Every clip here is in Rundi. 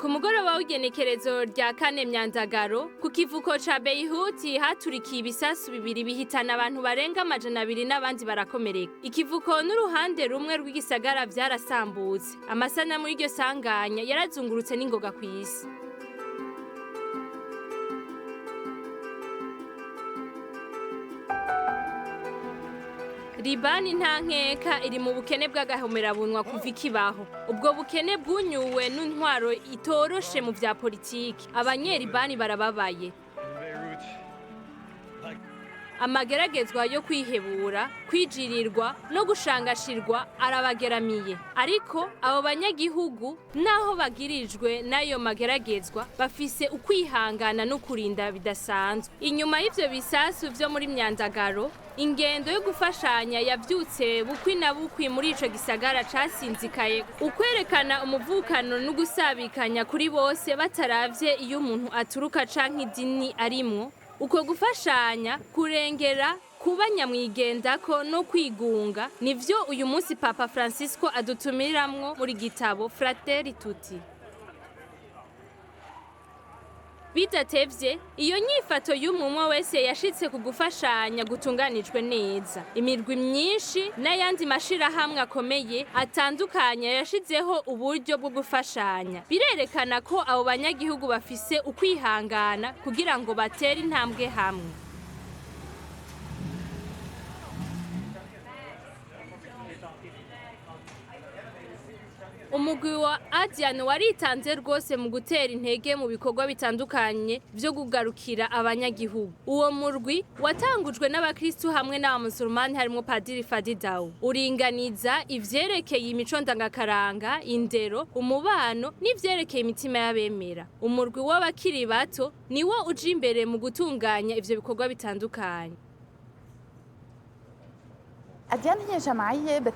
Ku mugoroba w'igenekerezo rya kane Myandagaro ku kivuko ca Beirut haturikiye ibisasu bibiri bihitana abantu barenga 200 n'abandi barakomereka. Ikivuko n'uruhande rumwe rw'igisagara vyarasambutse. Amasanamu y'iryo sanganya yarazungurutse n'ingoga kw'isi. Libani nta nkeka iri mu bukene bw'agahomerabunwa kuva ikibaho. Ubwo bukene bwunyuwe n'intwaro itoroshe mu vya politiki. Abanyelibani barababaye. Amageragezwa yo kwihebura, kwijirirwa no gushangashirwa arabageramiye. Ariko abo banyagihugu naho bagirijwe n'ayo mageragezwa bafise ukwihangana no kurinda bidasanzwe. Inyuma y'ivyo bisasu vyo muri Myandagaro, ingendo yo gufashanya yavyutse bukwi na bukwi muri ico gisagara casinzikaye, ukwerekana umuvukano no gusabikanya kuri bose bataravye iyo umuntu aturuka canke idini arimwo. Uko gufashanya kurengera kuba nyamwigendako no kwigunga nivyo uyu munsi Papa Francisco adutumiramwo muri gitabo Fratelli Tutti. Bidatevye, iyo nyifato y'umwe wese yashitse ku gufashanya gutunganijwe neza. Imirwi myinshi n'ayandi mashirahamwe akomeye atandukanye yashizeho uburyo bwo gufashanya. Birerekana ko abo banyagihugu bafise ukwihangana kugira ngo batere intambwe hamwe. Umugwi wa Adiane waritanze rwose mu gutera intege mu bikorwa bitandukanye vyo kugarukira abanyagihugu. Uwo murwi watangujwe n'abakristu hamwe n'abamusulmani harimo Padiri Fadidau. Uringaniza ivyerekeye imico ndangakaranga, indero, umubano n'ivyerekeye imitima y'abemera. Umurwi w'abakiri bato niwo uje imbere mu gutunganya ivyo bikorwa bitandukanye.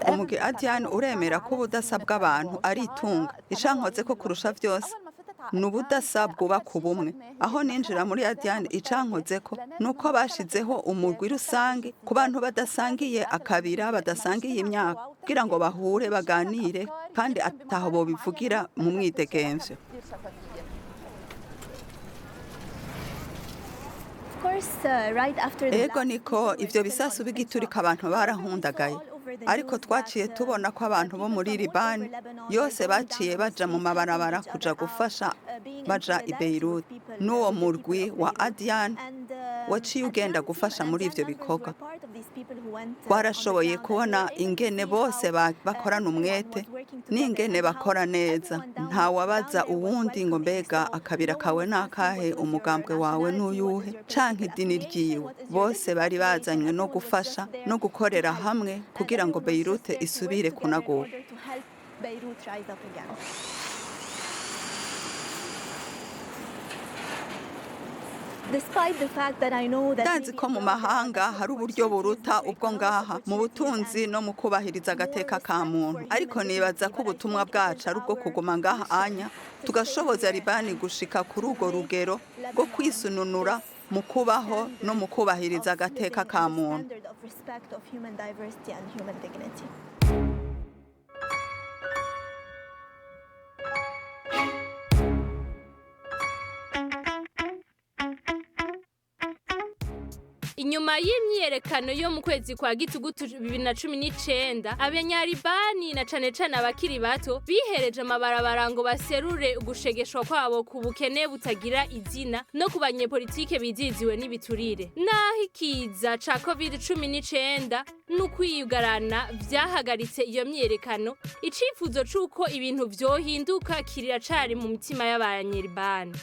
Umugi Adiane uremera ko ubudasa bw'abantu ari itunga icankoze ko kurusha vyose n'ubudasa bwubaka ubumwe. Aho ninjira muri Adiane icankoze ko nuko bashizeho umurwi rusange ku bantu badasangiye akabira, badasangiye imyaka, kugira ngo bahure baganire kandi ataho bobivugira mu mwidegemvyo. Ego niko ivyo bisasu bigiturika abantu barahundagaye, ariko twaciye tubona ko abantu bo muri Libani yose baciye baja mu mabarabara kuja gufasha baja i Beirut. N'uwo murwi wa Adiane waciye ugenda gufasha muri ivyo bikorwa. Twarashoboye kubona ingene bose bakorana umwete n'ingene bakora neza. Nta wabaza uwundi ngo mbega akabira kawe nakahe, umugambwe wawe n'uyuhe canke idini ryiwe. Bose bari bazanywe no gufasha no gukorera hamwe kugira ngo Beirut isubire kunaguka. Ndazi ko mu mahanga hari uburyo buruta ubwo ngaha mu butunzi no mu kubahiriza agateka ka muntu, ariko nibaza ko ubutumwa bwacu ari ubwo kuguma ngaha anya tugashoboza Libani gushika kuri urwo rugero rwo kwisununura mu kubaho no mu kubahiriza agateka ka muntu. inyuma y'imyiyerekano yo mu kwezi kwa gitugutu 2019 abanyaribani na cane cane abakiri bato bihereje amabarabara ngo baserure ugushegeshwa kwabo ku bukene butagira izina no ku banyepolitike biziziwe n'ibiturire. Naho ikiza ca COVID-19 n'ukwiyugarana vyahagaritse iyo myiyerekano, icifuzo c'uko ibintu vyohinduka kiracari mu mitima y'abanyaribani.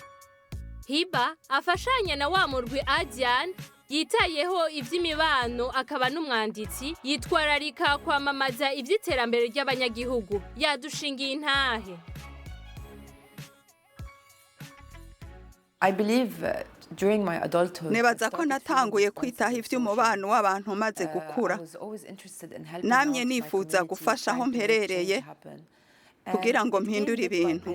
Hiba afashanya na wa murwi Adian yitayeho ivy'imibano akaba n'umwanditsi yitwararika kwamamaza ivy'iterambere ry'abanyagihugu. Yadushingiye intahe. I believe during my adulthood Nebaza ko natanguye kwitaho ivy'umubano w'abantu maze gukura. Namye nifuza gufasha aho mperereye kugira ngo mpindure ibintu.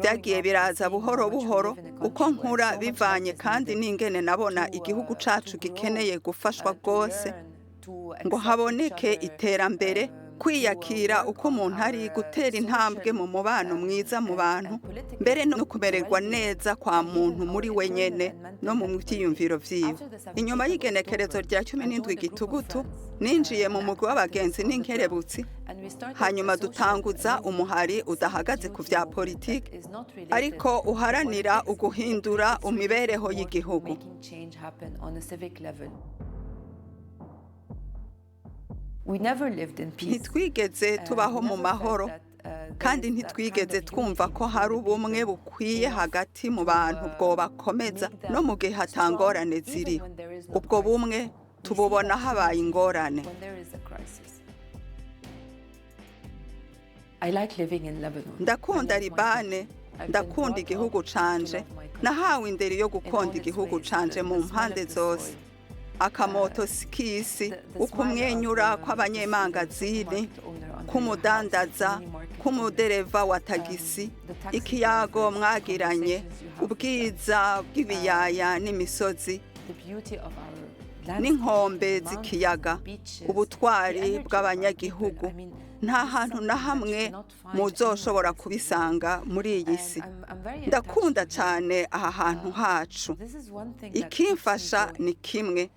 Byagiye biraza buhoro buhoro uko nkura bivanye kandi n'ingene nabona igihugu cacu gikeneye gufashwa rwose ngo haboneke iterambere, kwiyakira uko umuntu ari, gutera intambwe mu mubano mwiza mu bantu, mbere no kumererwa neza kwa muntu muri we nyene no mu vyiyumviro vyiwe. Inyuma y'igenekerezo rya 17 gitugutu ninjiye mu mugwi w'abagenzi n'inkerebutsi, hanyuma dutanguza umuhari udahagaze ku vya politiki ariko uharanira uguhindura imibereho y'igihugu. Ntitwigeze tubaho mu mahoro kandi ntitwigeze twumva ko hari ubumwe bukwiye hagati mu bantu bwobakomeza no mu gihe hatangorane ziriho. Ubwo bumwe tububona habaye ingorane. Ndakunda Libane, ndakunda igihugu canje, nahawe indero yo gukunda igihugu canje mu mpande zose. Akamoto sikisi, ukumwenyura kw'abanyemangazini, kumudandaza, kumudereva wa tagisi, ikiyago mwagiranye, ubwiza bw'ibiyaya n'imisozi, n'inkombe z'ikiyaga, ubutwari bw'abanyagihugu. Nta hantu na hamwe muzoshobora kubisanga muri iyi si. Ndakunda cyane aha hantu hacu. Ikimfasha ni kimwe,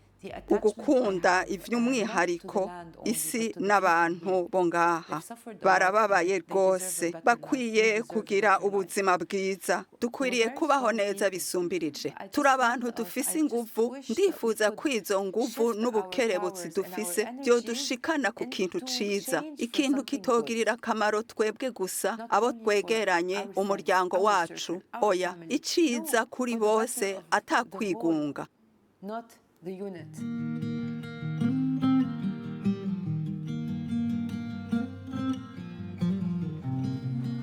ugukunda ivy'umwihariko isi n'abantu bo ngaha. Barababaye rwose, bakwiye kugira ubuzima bwiza. Dukwiriye kubaho neza bisumbirije. Turi abantu dufise inguvu, ndifuza ko izo nguvu n'ubukerebutsi dufise byo dushikana ku kintu ciza, ikintu kitogirira akamaro twebwe gusa abo twegeranye, umuryango wacu, oya, iciza kuri bose atakwigunga. The unit.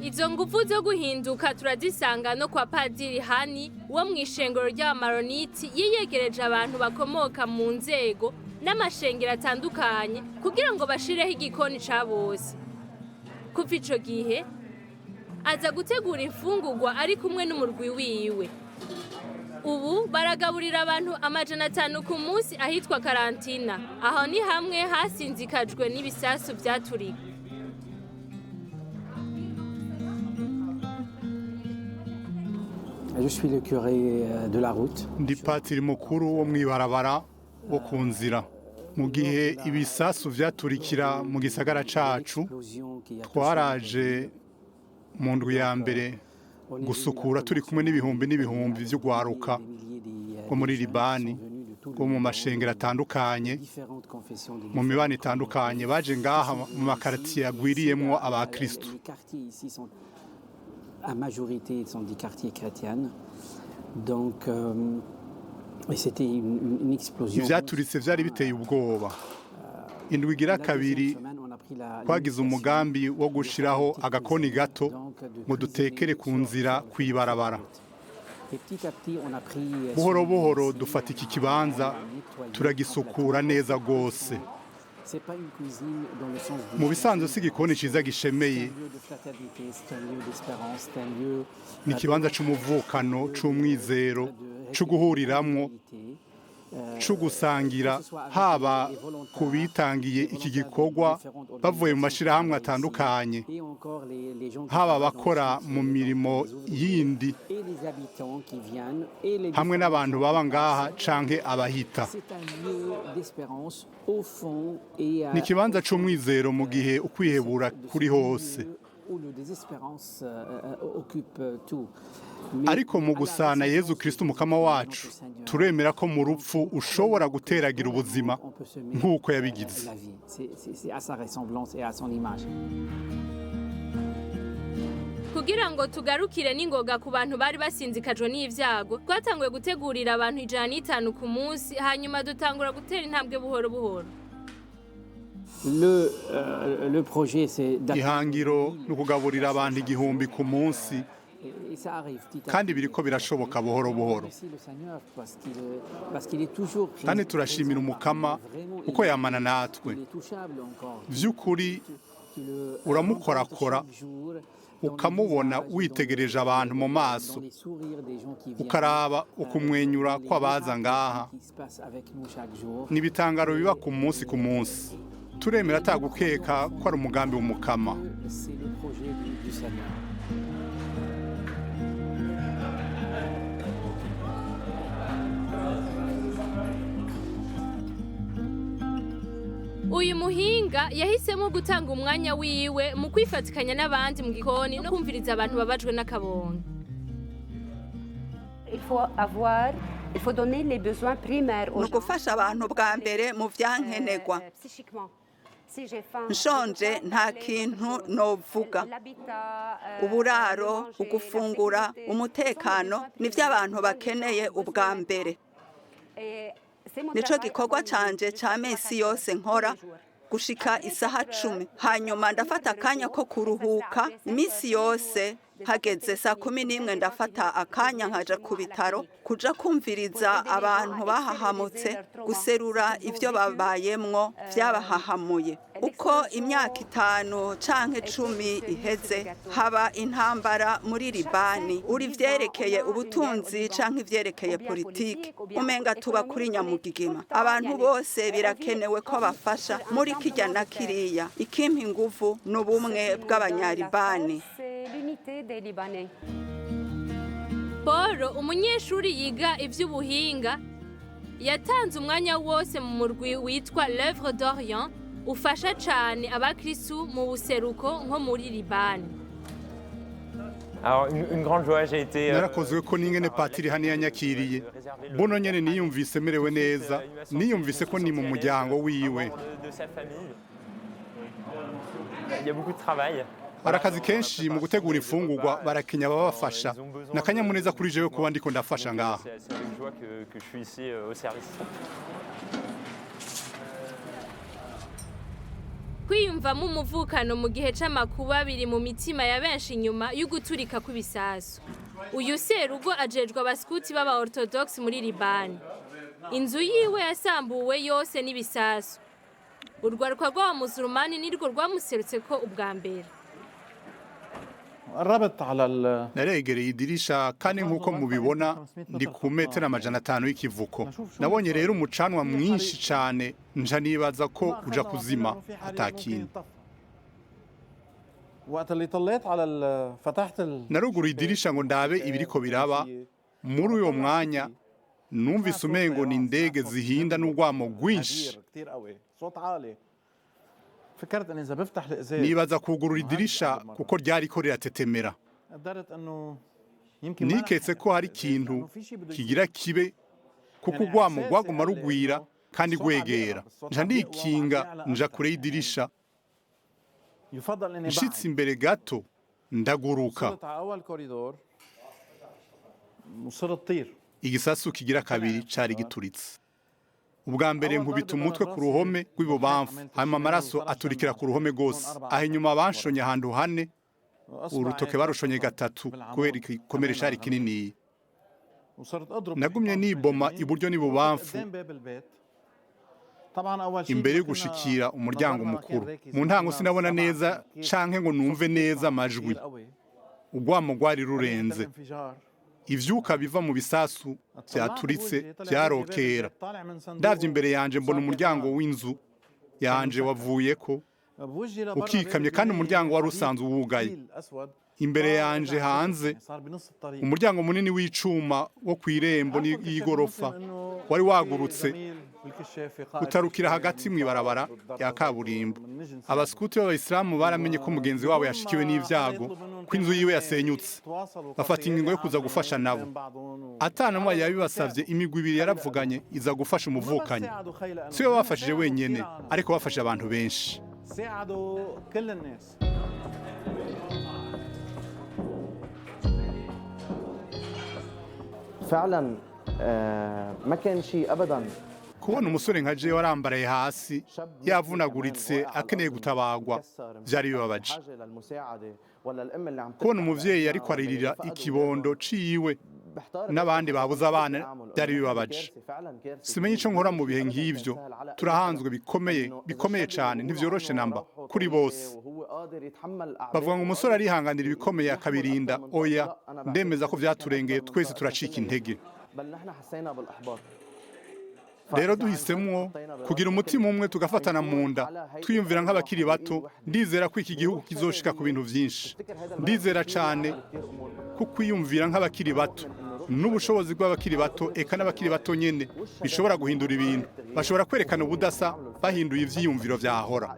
Izo nguvu zo guhinduka turazisanga no kwa Padiri Hani wo mw'ishengero ry'Amaroniti yiyegereje abantu bakomoka mu nzego n'amashengero atandukanye kugira ngo bashireho igikoni ca bose. Kuva ico gihe aza gutegura imfungurwa ari kumwe n'umurwi wiwe. Ubu baragaburira abantu 500 ku munsi ahitwa Karantina. Aho ni hamwe hasinzikajwe n'ibisasu vyaturika. Je suis le curé de la route. Ndi patiri mukuru wo mwibarabara wo ku nzira. Mu gihe ibisasu vyaturikira mu gisagara cacu, twaraje mu ndwi ya mbere gusukura turi kumwe n'ibihumbi n'ibihumbi vy'ugwaruka rwo muri Libani, rwo mu mashengero atandukanye, mu mibano itandukanye, baje ngaha mu makartier agwiriyemwo abakristo. La majorité sont des quartiers chrétiens. Donc c'était une explosion. Ivyaturitse vyari biteye ubwoba. Indwi igira kabiri twagize umugambi wo gushiraho agakoni gato ngo dutekere ku nzira kwibarabara. Buhoro buhoro dufata iki kibanza turagisukura neza gose. Mu bisanzwe si igikoni ciza gishemeye, ni ikibanza c'umuvukano, c'umwizero, co guhuriramwo, co gusangira haba ku bitangiye iki gikorwa bavuye mu mashirahamwe atandukanye haba abakora mu mirimo yindi hamwe n'abantu baba ngaha canke abahita ni ikibanza c'umwizero mu gihe ukwihebura kuri hose ariko mu gusana Yezu Kristo umukama wacu turemera ko mu rupfu ushobora guteragira ubuzima nk'uko yabigize kugira ngo tugarukire n'ingoga ku bantu bari basinzikajwe n'ivyago twatanguye gutegurira abantu 150 ku munsi hanyuma dutangura gutera intambwe buhoro buhoro Le projet, c'est ihangiro ni ukugaburira abantu 1000 ku munsi kandi biriko birashoboka buhoro buhoro kandi turashimira umukama uko yamana natwe vy'ukuri uramukorakora ukamubona witegereje abantu mu maso ukaraba ukumwenyura kw'abaza ngaha n'ibitangaro biba ku munsi turemera atagukeka ko ari umugambi w'umukama uyu muhinga yahisemo gutanga umwanya wiwe mu kwifatikanya n'abandi mu gikoni no kumviriza abantu babajwe n'akabonge ni ugufasha abantu bwa mbere mu vyankenerwa nshonje nta kintu novuga uburaro ugufungura umutekano nivyo abantu bakeneye ubwa mbere nico gikorwa canje ca mesi yose nkora gushika isaha 10 hanyuma ndafata akanya ko kuruhuka imisi yose hageze saa 11 ndafata akanya nkaja ku bitaro kuja kumviriza abantu bahahamutse guserura ivyo babayemwo vyabahahamuye uko imyaka 5 canke 10 iheze haba intambara muri Libani uri vyerekeye ubutunzi canke vyerekeye politiki umenga tuba kuri nyamugigima abantu bose birakenewe ko bafasha muri kirya na kiriya ikimpa inguvu n'ubumwe bw'abanyalibani Paul umunyeshuri yiga ivy'ubuhinga yatanze umwanya wose mu murwi witwa l'œuvre d'Orient ufasha cane abakristu mu buseruko nko muri Libani narakozwe ko n'ingene patiri hano yanyakiriye buno nyene niyumvise merewe neza niyumvise ko ni mu muryango wiwe barakazi kenshi mu gutegura imfungurwa barakenya babafasha nakanyamuneza kuri jewe kuba ndiko ndafasha ngaha kwiyumvamo umuvukano mu gihe c'amakuba biri mu mitima ya benshi inyuma y'uguturika kw'ibisasu uyu serugo ajejwe abaskuti b'aba orthodox muri Libani inzu yiwe yasambuwe yose n'ibisasu urwaruka rw'abamusulmani nirwo rwamuserutse ko ubwa mbere naregereye idirisha kandi nk'uko mubibona ndi ku metero 500 y'ikivuko nabonye rero umucanwa mwinshi cane nja nibaza ko uja kuzima atakindi naruguruye idirisha ngo ndabe ibiriko biraba muri uyo mwanya numvise umengo ni indege zihinda n'urwamo rwinshi nibaza kugurura idirisha kuko ryariko riratetemera niketse ko hari ikintu kigira kibe kuko urwamo rwaguma rugwira kandi rwegera nja ndikinga nja kure y'idirisha nshitse imbere gato ndaguruka igisasu kigira kabiri cari gituritse ubwa mbere nkubita umutwe ku ruhome rw'ibubamfu hanyuma amaraso aturikira ku ruhome rwose aho inyuma banshonye ahantu hane urutoke barushonye gatatu kubera igikomere cari kininiya nagumye niboma iburyo n'ibubamfu imbere yo gushikira umuryango mukuru mu ntango sinabona neza canke ngo numve neza amajwi urwamo rwari rurenze ivyuka biva mu bisasu vyaturitse vyarokera. Ndavye imbere yanje mbona umuryango w'inzu yanje wavuyeko ukikamye kandi umuryango wari usanzwe wugaye. Imbere yanje hanze umuryango munini w'icuma wo kw'irembo y'igorofa wari wagurutse utarukira hagati mw'ibarabara ya kaburimbo. Abaskuti b'abayisilamu baramenye ko mugenzi wabo yashikiwe n'ivyago, ko inzu yiwe yasenyutse, bafata ingingo yo kuza gufasha nabo. Atanumwe yabibasavye, imigwi ibiri yaravuganye iza gufasha umuvukanyi. Siwe bafashije wenyene, ariko bafashije abantu benshi. فعلا ما كان شيء ابدا kubona umusore nka jewe warambaraye hasi yavunaguritse akeneye gutabagwa vyari bibabaje. Kubona umuvyeyi ariko aririra ikibondo ciwe n'abandi babuze abana byari bibabaje. Simenye ico nkora mu bihe nk'ivyo, turahanzwe bikomeye cane, ntivyoroshe namba kuri bose. Bavuga ngo umusore arihanganira ibikomeye akabirinda. Oya, ndemeza ko vyaturengeye, twese turacika intege. Rero duhisemwo kugira umutima umwe tugafatana mu nda, twiyumvira nk'abakiri bato. Ndizera ko iki gihugu kizoshika ku bintu vyinshi. Ndizera cane ko kwiyumvira nk'abakiri bato n'ubushobozi bw'abakiri bato, eka n'abakiri bato nyene, bishobora guhindura ibintu. Bashobora kwerekana ubudasa bahinduye ivyiyumviro vyahora.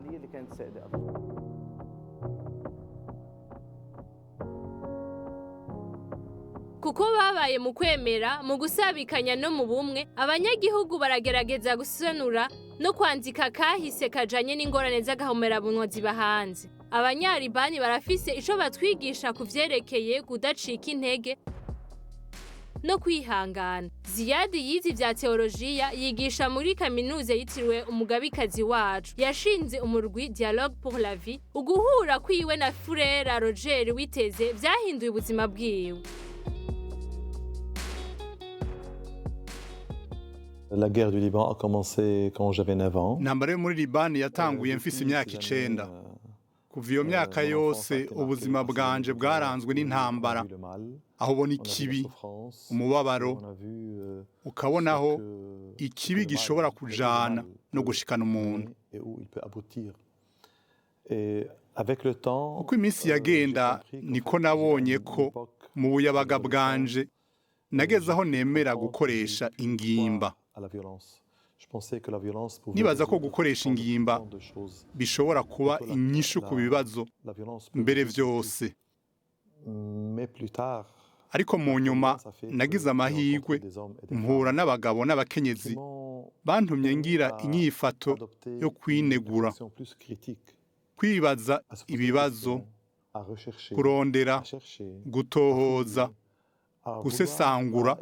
kuko babaye mu kwemera, mu gusabikanya no mu bumwe, abanyagihugu baragerageza gusanura no kwandika kahise kajanye n'ingorane z'agahomerabunwa ziba hanze. Abanyaribani barafise ico batwigisha ku vyerekeye kudacika intege no kwihangana. Ziyadi yize ivya teolojiya, yigisha muri kaminuza yitiriwe umugabikazi wacu. Yashinze umurwi Dialogue pour la vie. Uguhura kwiwe na Frère Roger Witeze vyahinduye ubuzima bwiwe. La guerre du Liban a commencé quand j'avais 9 ans. Intambara yo muri Libani yatanguye mfise imyaka 9. Kuva iyo myaka yose ubuzima bwanje bwaranzwe n'intambara. Aho ubona ikibi, umubabaro, ukabonaho ikibi gishobora kujana no gushikana umuntu. Uko iminsi yagenda niko nabonye ko mu buyabaga bwanje nageze aho nemera gukoresha ingimba. Nibaza ko gukoresha ingimba bishobora kuba inyishu ku bibazo mbere vyose. Ariko mu nyuma nagize amahirwe mpura n'abagabo n'abakenyezi bantumye ngira inyifato yo kwinegura, kwibaza ibibazo, kurondera, gutohoza, gusesangura,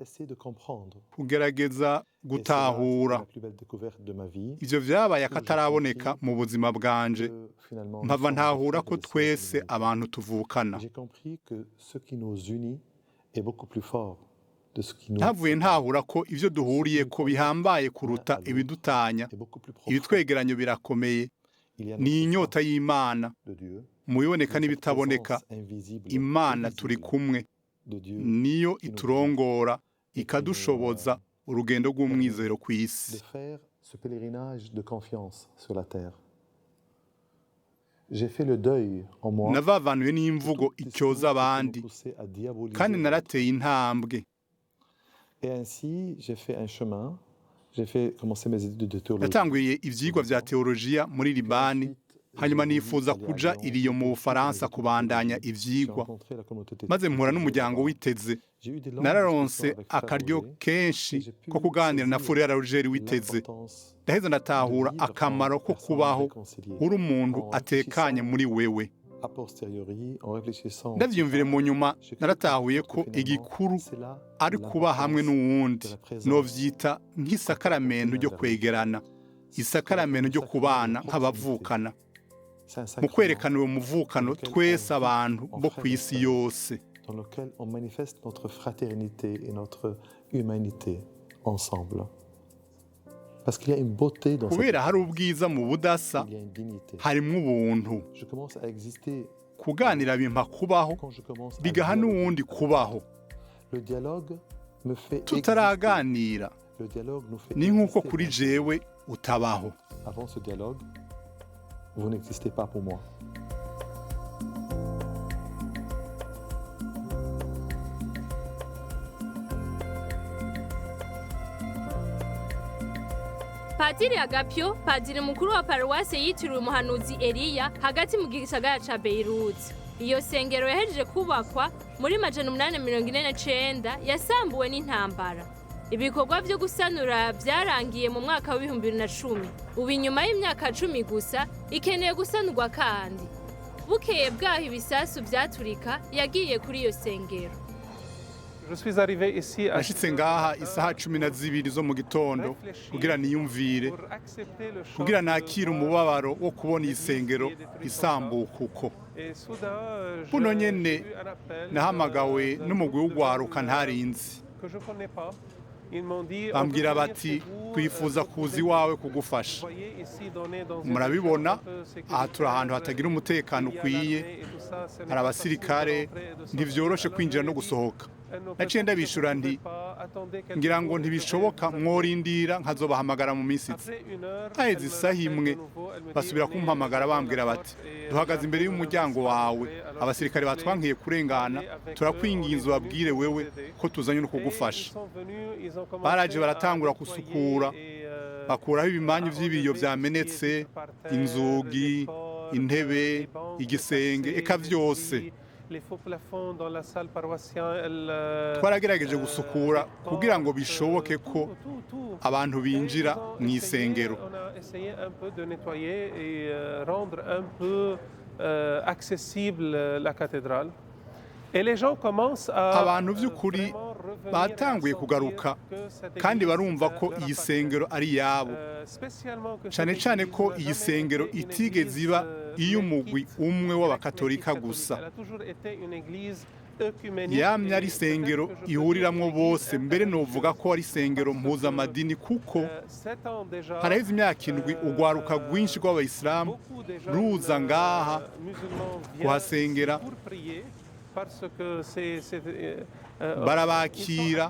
kugerageza gutahura. Ivyo vyabaye akataraboneka mu buzima bwanje, mpava ntahura ko twese abantu tuvukana. Ntavuye ntahura ko ivyo duhuriye ko bihambaye kuruta ibidutanya. Ibitwegeranyo birakomeye, ni inyota y'Imana, mu biboneka n'ibitaboneka. Imana turi kumwe, niyo iturongora ikadushoboza urugendo rw'umwizero ku isi. Navavanuye n'imvugo icyoza abandi, kandi narateye intambwe. Natanguye ivyigwa vya teolojiya muri Libani, hanyuma nifuza kuja iriyo mu Bufaransa kubandanya ivyigwa. Maze mpura n'umuryango Witeze. Nararonse akaryo kenshi ko kuganira na Frère Roger Witeze. Ndaheza ndatahura akamaro ko kubaho uri umuntu atekanye muri wewe. Ndavyumvire mu nyuma naratahuye ko igikuru ari kuba hamwe n'uwundi. Novyita nk'isakaramento ryo kwegerana, isakaramento ryo kubana nk'abavukana. Mu kwerekana uwo muvukano twese abantu bo kw'isi yose. Dans lequel on manifeste notre fraternité et notre humanité ensemble. Parce qu'il y a une beauté dans cette... Kubera hari ubwiza mu budasa, harimwo ubuntu. Je commence à exister. Kuganira bimpa kubaho, bigaha n'uwundi kubaho. Le dialogue me fait tutaraganira exister. Le dialogue nous fait ni nk'uko exister. kuri jewe utabaho. Avant ce dialogue, vous n'existez pas pour moi. Padiri Agapio, padiri mukuru wa paruwase yitiriwe umuhanuzi Eliya hagati mu gisagara ca Beirut. Iyo sengero yahejeje kubakwa muri 1849 yasambuwe n'intambara. Ibikorwa vyo gusanura vyarangiye mu mwaka wa 2010. Ubu inyuma y'imyaka 10 gusa ikeneye gusanurwa kandi. Bukeye bwaho ibisasu vyaturika yagiye kuri iyo sengero. Nashitse ngaha isaha 12 zo mu gitondo kugira niyumvire, kugira nakire umubabaro wo kubona isengero isambuka uko. Buno nyene nahamagawe n'umugwi w'ugwaruka ntarinzi. Bambwira bati twifuza kuza iwawe kugufasha. Murabibona aha turi ahantu hatagira umutekano ukwiye, hari abasirikare, ntivyoroshe kwinjira no gusohoka. Naciye ndabishura nti ngira ngo ntibishoboka mworindira nkazobahamagara mu minsi izi. Haheze isaha imwe basubira kumpamagara bambwira bati duhagaze imbere y'umuryango wawe, abasirikare batwankiye kurengana, turakwinginze ubabwire wewe ko tuzanye no kugufasha. Baraje baratangura gusukura, bakuraho ibimanyu vy'ibiyo vyamenetse, inzugi, intebe, igisenge, eka vyose. Twaragerageje gusukura kugira ngo bishoboke ko abantu binjira mu isengero. Abantu vy'ukuri batanguye kugaruka kandi barumva ko iyi sengero ari yabo. Cane cane ko iyi sengero itigeze iba iy'umugwi umwe w'abakatolika gusa. Yamye ari isengero ihuriramwo bose, mbere novuga ko ari isengero mpuzamadini kuko haraheze imyaka 7 ugwaruka rwinshi rw'abayisilamu ruza ngaha kuhasengera, barabakira,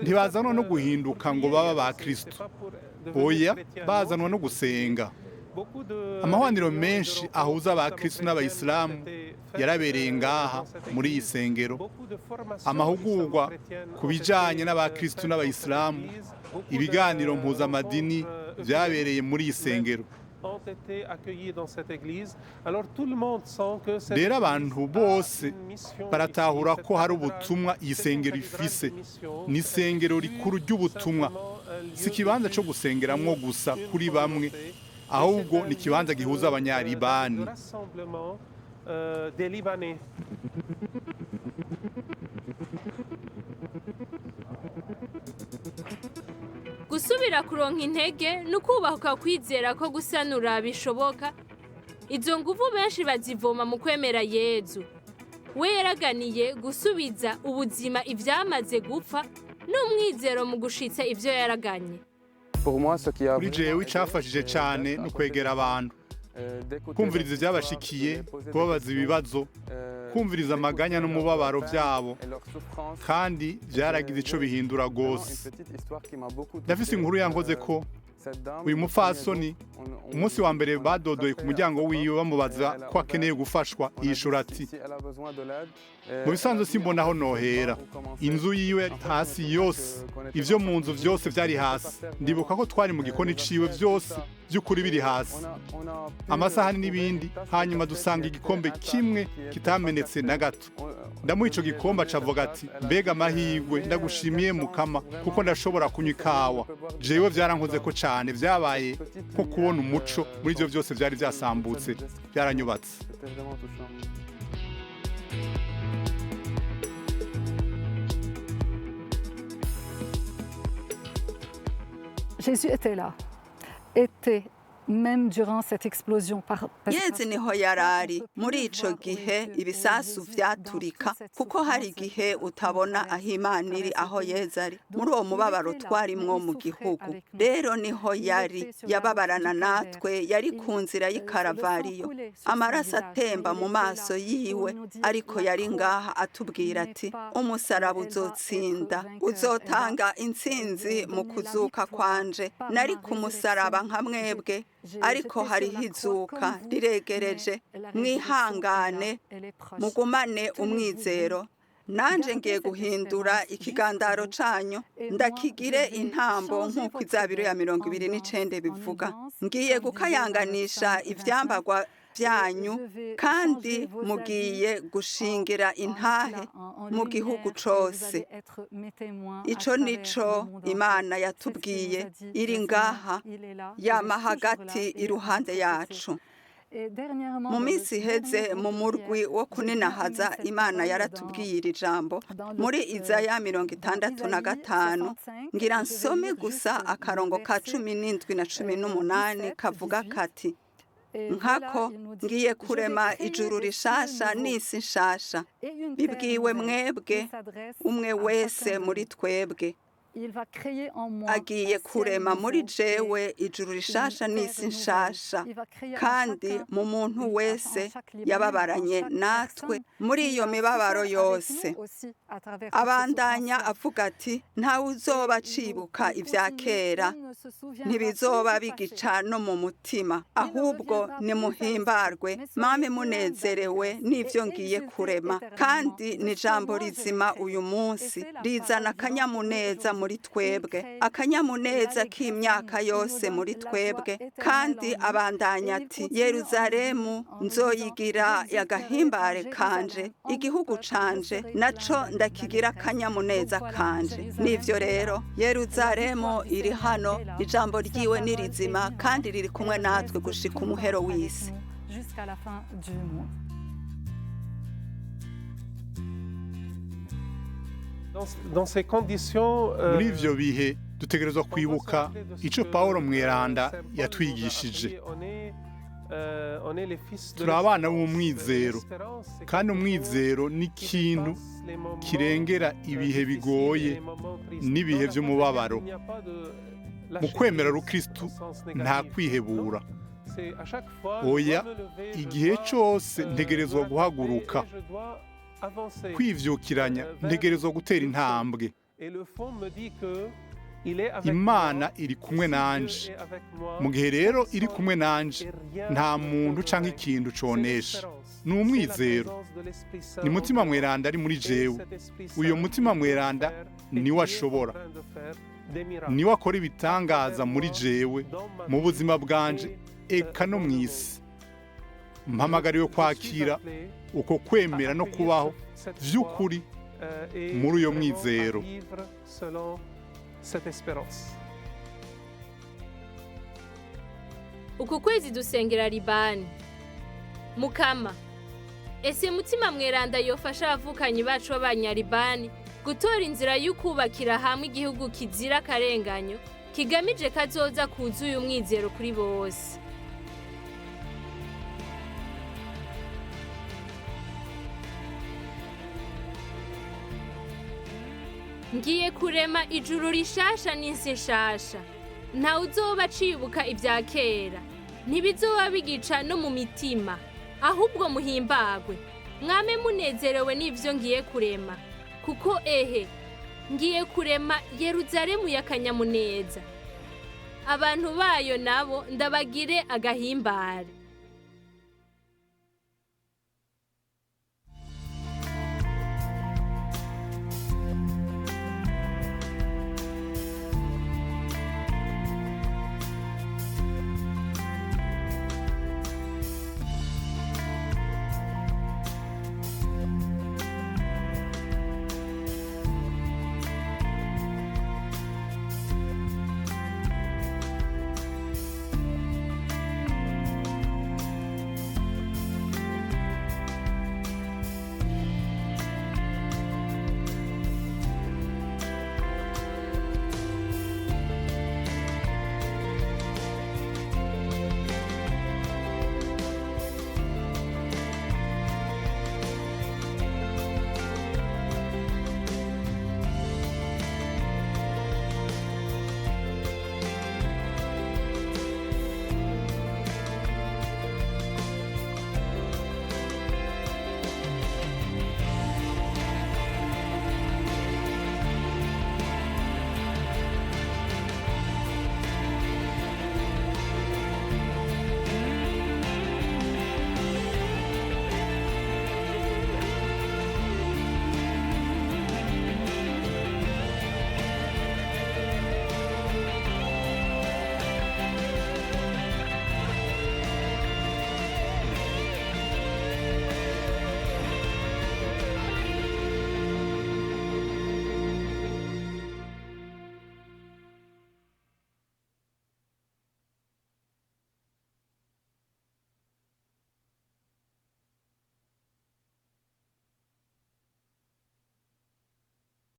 ntibazanwa no guhinduka ngo baba ba Kristo. Oya, bazanwa no gusenga. Amahwaniro menshi ahuza aba Kristo n'abayisilamu yarabereye ngaha muri iyi sengero. Amahugurwa ku bijanye n'aba Kristo n'abayisilamu, ibiganiro mpuzamadini vyabereye muri iyi sengero. Rero abantu bose baratahura ko hari ubutumwa iyi sengero ifise. Ni isengero rikuru ry'ubutumwa, si ikibanza co gusengeramwo gusa kuri bamwe, ahubwo ni ikibanza gihuza abanyalibani. Gusubira kuronka intege nukubahuka kwizera ko gusanura bishoboka. Izo nguvu benshi bazivoma mu kwemera Yezu. We yaraganiye gusubiza ubuzima ivyamaze gupfa n'umwizero mu gushitsa ivyo yaraganye. Kuri jewe icafashije cane no kwegera abantu, kumviriza ivyabashikiye, kubabaza ibibazo, kumviriza amaganya n'umubabaro vyabo, kandi vyaragize ico bihindura gose. Ndafise inkuru yankoze ko uyu mupfasoni umunsi wa mbere badodoye ku muryango wiwe bamubaza ko akeneye gufashwa, yishura ati mu bisanzwe simbona aho nohera. Inzu yiwe hasi yose, ivyo mu nzu vyose vyari hasi. Ndibuka ko twari mu gikoni ciwe vyose vy'ukuri biri hasi, amasahani n'ibindi. Hanyuma dusanga igikombe kimwe kitamenetse na gato. Ndamuha ico gikombe acavuga ati mbega amahirwe, ndagushimiye Mukama kuko ndashobora kunywa ikawa. Jewe vyarankoze ko cane, vyabaye nko kubona umuco muri ivyo vyose vyari vyasambutse, vyaranyubatse. Jésus était là, était même durant cette explosion. Yezi niho yarari muri ico gihe ibisasu vyaturika kuko hari igihe utabona aho Imana iri aho Yezu ari muri uwo mubabaro twarimwo mu gihugu rero niho yari yababarana natwe yari ku nzira y'ikaravariyo amaraso atemba mu maso yiwe ariko yari ngaha atubwira ati umusaraba uzotsinda uzotanga intsinzi mu kuzuka kwanje nari ku musaraba nka mwebwe ariko hariho izuka riregereje mwihangane mugumane umwizero nanje ngiye guhindura ikigandaro canyu ndakigire intambo nk'uko izabiro ya 29 bivuga ngiye gukayanganisha ivyambagwa byanyu kandi mugiye gushingira intahe mu gihugu cose ico nico Imana yatubwiye iri ngaha yama hagati iruhande yacu mu minsi iheze mu murwi wo kuninahaza Imana yaratubwiye iri jambo muri Izaya 65 ngira nsome gusa akarongo ka 17 na 18 kavuga kati nkako ngiye kurema ijuru rishasha n'isi nshasha bibwiwe mwebwe umwe wese muri twebwe agiye kurema muri jewe ijuru rishasha n'isi nshasha kandi mu muntu wese yababaranye natwe muri iyo mibabaro yose abandanya avuga ati ntawe uzoba acibuka ibya kera ntibizoba bigica no mu mutima ahubwo nimuhimbarwe mame munezerewe n'ivyo ngiye kurema kandi ni jambo rizima uyu munsi rizana akanyamuneza muri twebwe akanyamuneza k'imyaka yose muri twebwe kandi abandanya ati Yeruzalemu nzoyigira yagahimbare kanje igihugu canje naco ndakigira akanyamuneza kanje nivyo rero Yeruzalemu iri hano ijambo ryiwe ni rizima kandi riri kumwe natwe gushika umuhero w'isi muri ivyo bihe dutegerezwa kwibuka ico Pawulo mweranda yatwigishije turi abana b'umwizero kandi umwizero ni ikintu kirengera ibihe bigoye n'ibihe vy'umubabaro mu kwemera rukristu nta kwihebura oya igihe cose ntegerezwa guhaguruka kwivyukiranya ntegerezwa gutera intambwe Imana iri kumwe nanje mu gihe rero iri kumwe nanje nta muntu canke ikintu conesha ni umwizero ni mutima mweranda ari muri jewe uyo mutima mweranda niwe ashobora niwe akora ibitangaza muri jewe mu buzima bwanje eka no mw'isi mpamagariwe kwakira uko kwemera no kubaho vy'ukuri muri uyo mwizero uku kwezi dusengera Libani Mukama ese mutima mweranda yofasha abavukanyi bacu b'abanyalibani gutora inzira y'ukubakira hamwe igihugu kizira akarenganyo kigamije kazoza kuzuye umwizero kuri bose ngiye kurema ijuru rishasha n'isi nshasha ntawe uzoba acibuka ibya kera ntibizoba bigica no mu mitima ahubwo muhimbagwe mwame munezerewe n'ivyo ngiye kurema kuko ngiye kurema Yeruzalemu y'akanyamuneza abantu bayo nabo ndabagire agahimbare